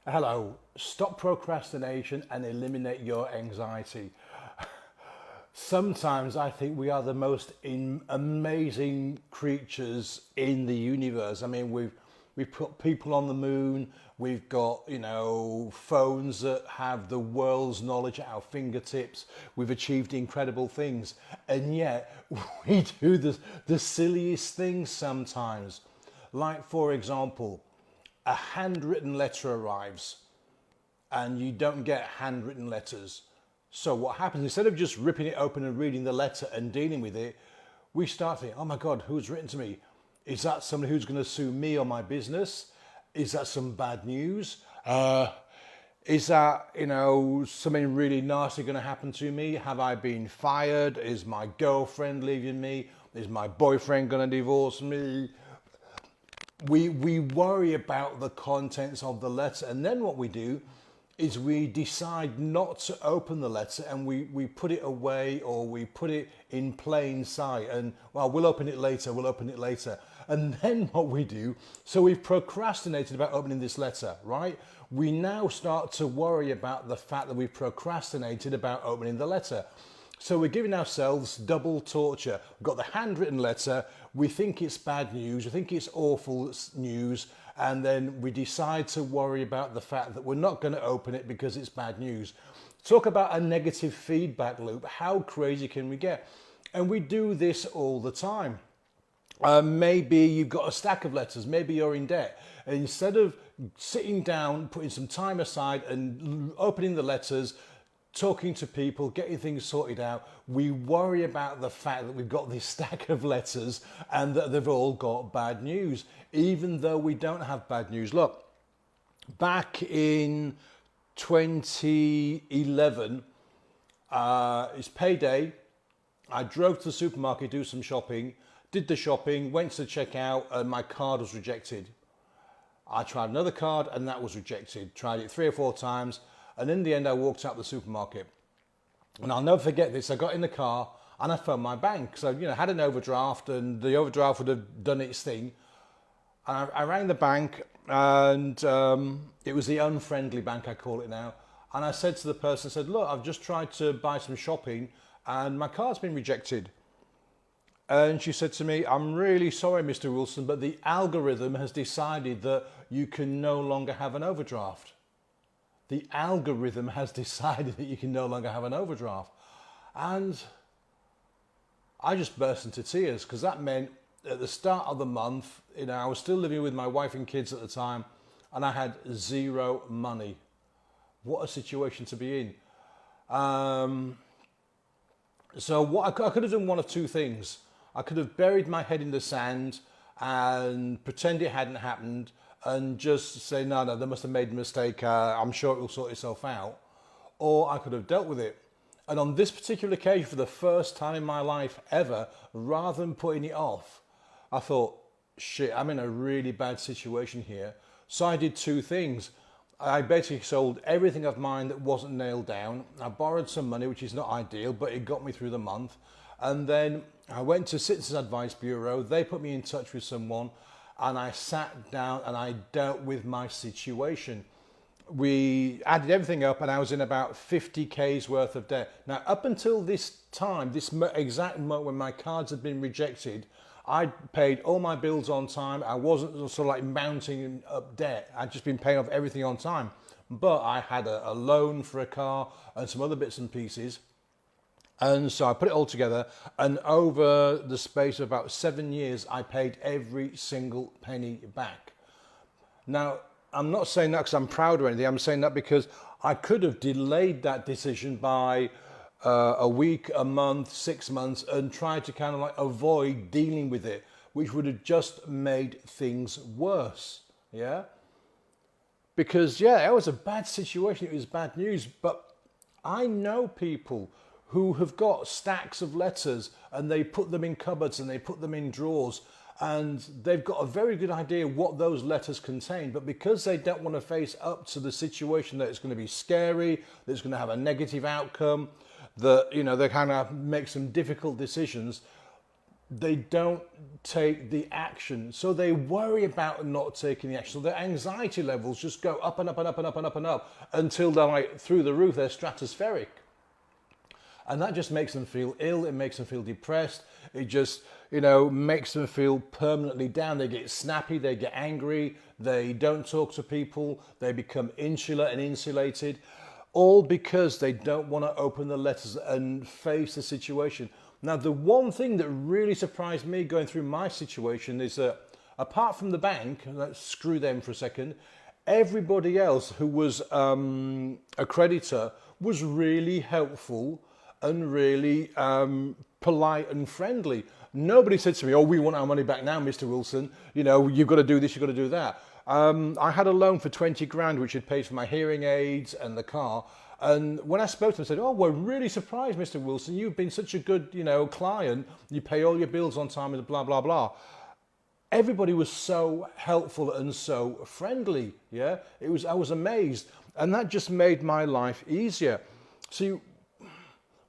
Hello, stop procrastination and eliminate your anxiety. Sometimes I think we are the most amazing creatures in the universe. I mean, we've put people on the moon. We've got phones that have the world's knowledge at our fingertips. We've achieved incredible things, and yet we do the silliest things sometimes. Like, for example, a handwritten letter arrives and you don't get handwritten letters. So what happens, instead of just ripping it open and reading the letter and dealing with it, we start thinking, oh my God, who's written to me? Is that somebody who's going to sue me or my business? Is that some bad news? Is that, something really nasty going to happen to me? Have I been fired? Is my girlfriend leaving me? Is my boyfriend going to divorce me? We worry about the contents of the letter, and then what we do is we decide not to open the letter, and we put it away, or we put it in plain sight, and well, we'll open it later. And then what we do, so we've procrastinated about opening this letter, right? We now start to worry about the fact that we've procrastinated about opening the letter. So we're giving ourselves double torture. We've got the handwritten letter, we think it's bad news, we think it's awful news, and then we decide to worry about the fact that we're not going to open it because it's bad news. Talk about a negative feedback loop. How crazy can we get? And we do this all the time. Maybe you've got a stack of letters, maybe you're in debt. And instead of sitting down, putting some time aside and opening the letters, talking to people, getting things sorted out, we worry about the fact that we've got this stack of letters and that they've all got bad news, even though we don't have bad news. Look, back in 2011, it's payday. I drove to the supermarket, do some shopping, did the shopping, went to check out, and my card was rejected. I tried another card and that was rejected. Tried it 3 or 4 times. And in the end, I walked out the supermarket. And I'll never forget this. I got in the car and I phoned my bank. So, had an overdraft, and the overdraft would have done its thing. And I rang the bank, and it was the unfriendly bank, I call it now. And I said to the person, I said, look, I've just tried to buy some shopping and my card's been rejected. And she said to me, I'm really sorry, Mr. Wilson, but the algorithm has decided that you can no longer have an overdraft. The algorithm has decided that you can no longer have an overdraft. And I just burst into tears, because that meant at the start of the month, I was still living with my wife and kids at the time, and I had zero money. What a situation to be in. So what I could have done one of two things. I could have buried my head in the sand and pretend it hadn't happened, and just say, no, they must have made a mistake, I'm sure it will sort itself out. Or I could have dealt with it. And on this particular occasion, for the first time in my life ever, rather than putting it off, I thought, shit, I'm in a really bad situation here. So I did 2 things. I basically sold everything of mine that wasn't nailed down. I borrowed some money, which is not ideal, but it got me through the month. And then I went to Citizens Advice Bureau. They put me in touch with someone, and I sat down and I dealt with my situation. We added everything up and I was in about 50K's worth of debt. Now, up until this time, this exact moment when my cards had been rejected, I'd paid all my bills on time. I wasn't sort of like mounting up debt. I'd just been paying off everything on time. But I had a loan for a car and some other bits and pieces. And so I put it all together, and over the space of about 7 years, I paid every single penny back. Now, I'm not saying that because I'm proud or anything. I'm saying that because I could have delayed that decision by a week, a month, 6 months, and tried to kind of like avoid dealing with it, which would have just made things worse. Yeah? Because, it was a bad situation. It was bad news. But I know people who have got stacks of letters, and they put them in cupboards and they put them in drawers, and they've got a very good idea what those letters contain, but because they don't want to face up to the situation that it's going to be scary, that it's going to have a negative outcome, that they kind of make some difficult decisions, they don't take the action. So they worry about not taking the action. So their anxiety levels just go up and up and up and up and up and up until they're like through the roof, they're stratospheric. And that just makes them feel ill, it makes them feel depressed, it just, makes them feel permanently down. They get snappy, they get angry, they don't talk to people, they become insular and insulated, all because they don't want to open the letters and face the situation. Now, the one thing that really surprised me going through my situation is that apart from the bank, let's screw them for a second, everybody else who was a creditor was really helpful and really polite and friendly. Nobody said to me, "Oh, we want our money back now, Mr. Wilson. You've got to do this, you've got to do that." I had a loan for 20 grand, which had paid for my hearing aids and the car. And when I spoke to them, I said, "Oh, we're really surprised, Mr. Wilson. You've been such a good, client. You pay all your bills on time and blah, blah, blah." Everybody was so helpful and so friendly. Yeah, I was amazed. And that just made my life easier. See,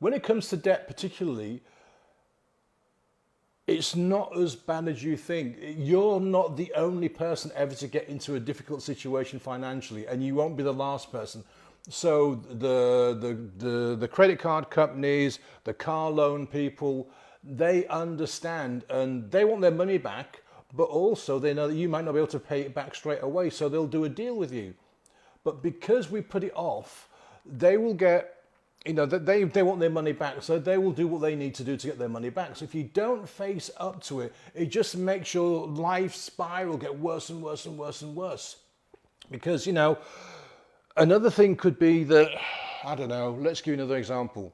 when it comes to debt particularly, it's not as bad as you think. You're not the only person ever to get into a difficult situation financially, and you won't be the last person. So the credit card companies, the car loan people, they understand and they want their money back, but also they know that you might not be able to pay it back straight away, so they'll do a deal with you. But because we put it off, they will get, they want their money back, so they will do what they need to do to get their money back. So if you don't face up to it, it just makes your life spiral get worse and worse and worse and worse. Because, another thing could be that, I don't know, let's give you another example.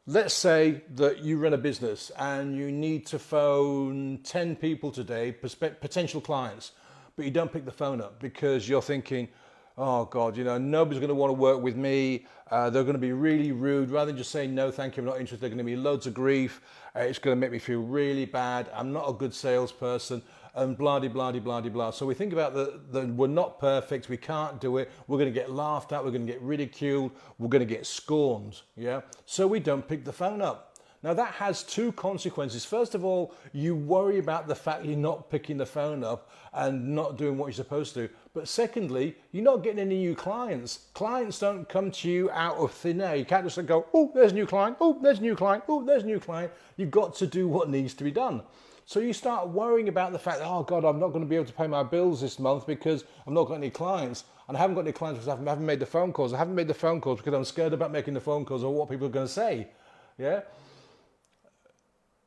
Let's say that you run a business and you need to phone 10 people today, potential clients, but you don't pick the phone up because you're thinking, "Oh God, nobody's going to want to work with me. They're going to be really rude. Rather than just saying, 'No, thank you, I'm not interested,' they're going to be loads of grief. It's going to make me feel really bad. I'm not a good salesperson," and blah, blah, blah, blah, blah. So we think about that we're not perfect. We can't do it. We're going to get laughed at. We're going to get ridiculed. We're going to get scorned. Yeah. So we don't pick the phone up. Now that has two consequences. First of all, you worry about the fact you're not picking the phone up and not doing what you're supposed to. But secondly, you're not getting any new clients. Clients don't come to you out of thin air. You can't just go, "Oh, there's a new client. Oh, there's a new client. Oh, there's a new client." You've got to do what needs to be done. So you start worrying about the fact that, "Oh God, I'm not going to be able to pay my bills this month because I've not got any clients. And I haven't got any clients because I haven't made the phone calls. I haven't made the phone calls because I'm scared about making the phone calls or what people are going to say." Yeah.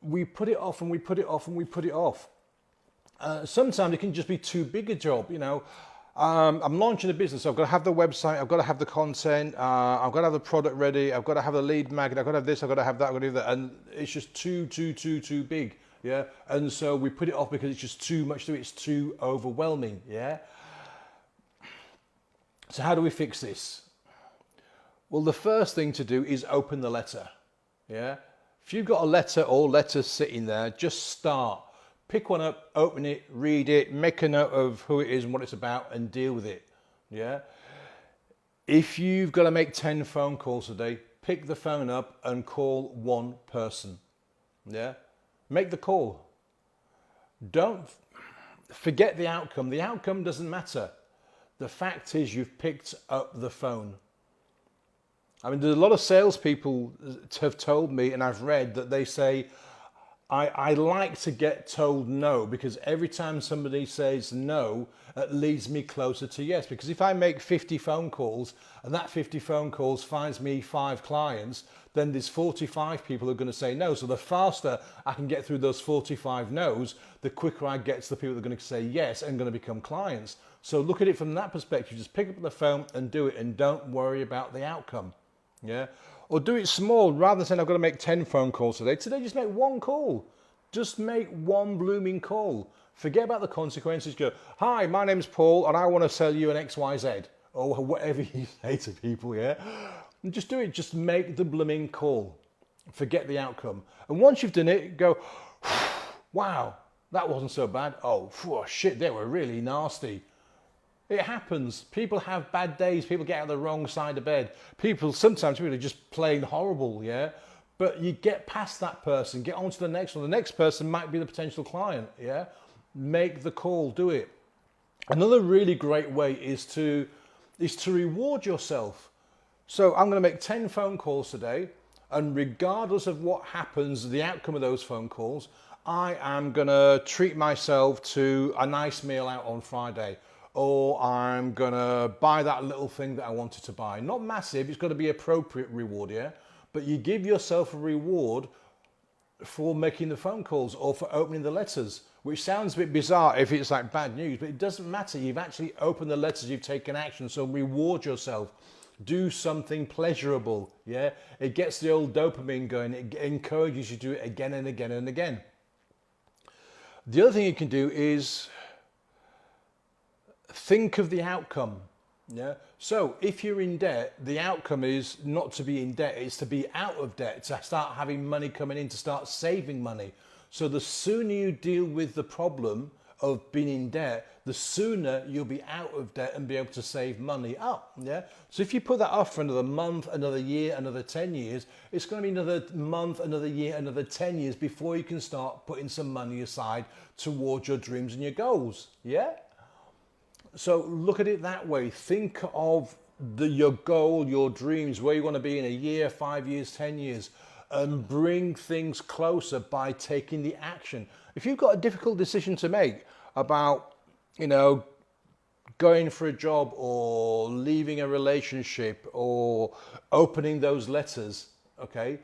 We put it off and we put it off and we put it off. Sometimes it can just be too big a job. I'm launching a business, so I've got to have the website, I've got to have the content, I've got to have the product ready, I've got to have the lead magnet, I've got to have this, I've got to have that, I've got to do that, and it's just too big. Yeah, and so we put it off because it's just too much to do. It's too overwhelming. Yeah. So how do we fix this? Well, the first thing to do is open the letter. Yeah. If you've got a letter or letters sitting there, just start. Pick one up, open it, read it, make a note of who it is and what it's about, and deal with it. Yeah. If you've got to make 10 phone calls a day, pick the phone up and call one person. Yeah. Make the call. Don't forget the outcome. The outcome doesn't matter. The fact is you've picked up the phone. I mean, there's a lot of salespeople have told me, and I've read that they say, I like to get told no, because every time somebody says no, it leads me closer to yes. Because if I make 50 phone calls and that 50 phone calls finds me 5 clients, then there's 45 people who are going to say no. So the faster I can get through those 45 no's, the quicker I get to the people that are going to say yes and going to become clients. So look at it from that perspective. Just pick up the phone and do it, and don't worry about the outcome. Yeah. Or do it small. Rather than saying I've got to make 10 phone calls today, just make one call. Just make one blooming call. Forget about the consequences. Go, "Hi, my name's Paul and I want to sell you an XYZ," or whatever you say to people. Yeah. And just do it. Just make the blooming call. Forget the outcome. And once you've done it, go, "Wow, that wasn't so bad. Oh, shit, they were really nasty." It happens. People have bad days. People get out of the wrong side of bed. Sometimes people are just plain horrible, yeah? But you get past that person, get on to the next one. The next person might be the potential client, yeah? Make the call, do it. Another really great way is to reward yourself. So I'm going to make 10 phone calls today, and regardless of what happens, the outcome of those phone calls, I am going to treat myself to a nice meal out on Friday, or I'm going to buy that little thing that I wanted to buy. Not massive, it's got to be appropriate reward, yeah? But you give yourself a reward for making the phone calls or for opening the letters, which sounds a bit bizarre if it's like bad news, but it doesn't matter. You've actually opened the letters, you've taken action, so reward yourself. Do something pleasurable, yeah? It gets the old dopamine going. It encourages you to do it again and again and again. The other thing you can do is think of the outcome, yeah? So if you're in debt, the outcome is not to be in debt, it's to be out of debt, to start having money coming in, to start saving money. So the sooner you deal with the problem of being in debt, the sooner you'll be out of debt and be able to save money up, yeah? So if you put that off for another month, another year, another 10 years, it's going to be another month, another year, another 10 years before you can start putting some money aside towards your dreams and your goals, yeah? So look at it that way. Think of your goal, your dreams, where you want to be in a year, 5 years, 10 years, and bring things closer by taking the action. If you've got a difficult decision to make about, going for a job or leaving a relationship or opening those letters, okay,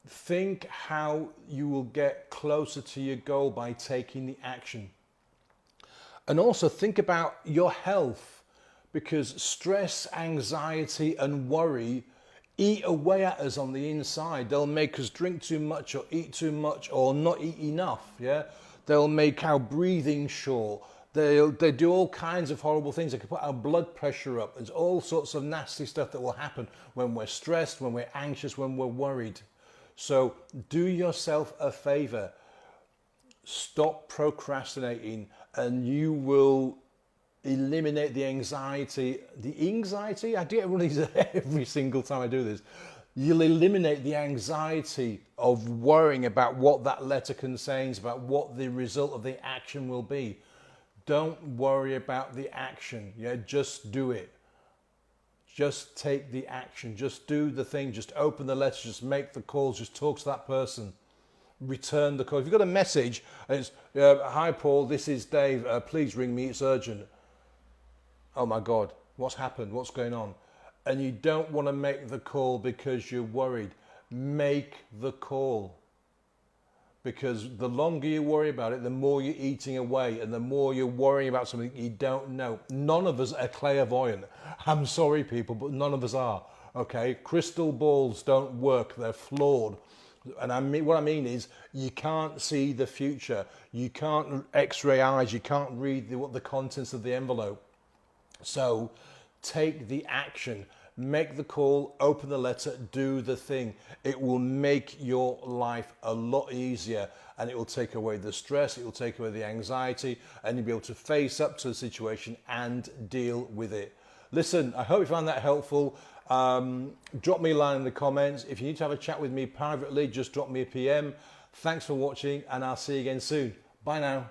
think how you will get closer to your goal by taking the action. And also think about your health, because stress, anxiety, and worry eat away at us on the inside. They'll make us drink too much or eat too much or not eat enough, yeah? They'll make our breathing short. They do all kinds of horrible things. They can put our blood pressure up. There's all sorts of nasty stuff that will happen when we're stressed, when we're anxious, when we're worried. So do yourself a favor. Stop procrastinating, and you will eliminate the anxiety. I do one of these every single time I do this. You'll eliminate the anxiety of worrying about what that letter contains, about what the result of the action will be. Don't worry about the action. Yeah, just do it. Just take the action. Just do the thing. Just open the letter. Just make the calls. Just talk to that person. Return the call. If you've got a message and it's, hi Paul, this is Dave, please ring me, it's urgent. Oh my God, what's happened? What's going on? And you don't want to make the call because you're worried. Make the call. Because the longer you worry about it, the more you're eating away and the more you're worrying about something you don't know. None of us are clairvoyant. I'm sorry people, but none of us are. Okay, crystal balls don't work, they're flawed. And what I mean is, you can't see the future. You can't X-ray eyes. You can't read the contents of the envelope. So take the action. Make the call, open the letter, do the thing. It will make your life a lot easier, and it will take away the stress, it will take away the anxiety, and you'll be able to face up to the situation and deal with it. Listen, I hope you found that helpful. Drop me a line in the comments. If you need to have a chat with me privately, just drop me a PM. Thanks for watching, and I'll see you again soon. Bye now.